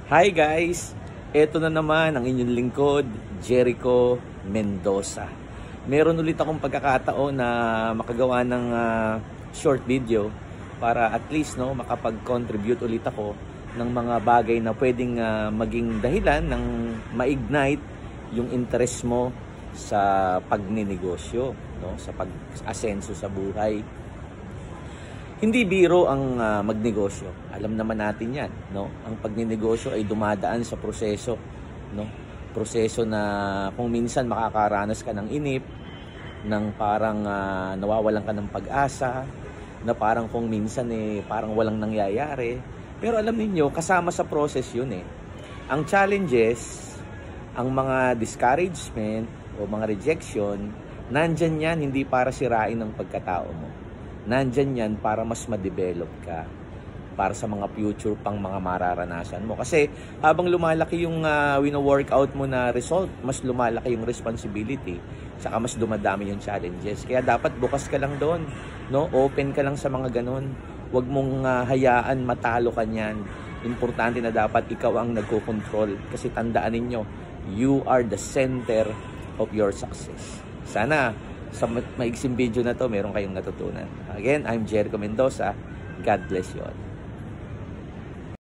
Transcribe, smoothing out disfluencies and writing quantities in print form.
Hi guys! Ito na naman ang inyong lingkod, Jericho Mendoza. Meron ulit akong pagkakataon na makagawa ng short video para at least makapag-contribute ulit ako ng mga bagay na pwedeng maging dahilan ng ma-ignite yung interest mo sa pagninegosyo, sa pag-asenso sa buhay. Hindi biro ang magnegosyo. Alam naman natin 'yan, Ang pagninegosyo ay dumadaan sa proseso, Proseso na kung minsan makakaranas ka ng inip, ng parang nawawalan ka ng pag-asa, na parang kung minsan parang walang nangyayari. Pero alam niyo, kasama sa process 'yun . Ang challenges, ang mga discouragement o mga rejection, nandyan 'yan hindi para sirain ang pagkatao mo. Nandyan yan para mas ma-develop ka, para sa mga future pang mga mararanasan mo. Kasi habang lumalaki yung wino-workout mo na result, mas lumalaki yung responsibility, saka mas dumadami yung challenges. Kaya dapat bukas ka lang doon, open ka lang sa mga ganun. Huwag mong hayaan matalo ka niyan. Importante na dapat ikaw ang nagko-control. Kasi tandaan ninyo, you are the center of your success. Sana sa maiksing video na to, meron kayong natutunan. Again, I'm Jericho Mendoza. God bless you all.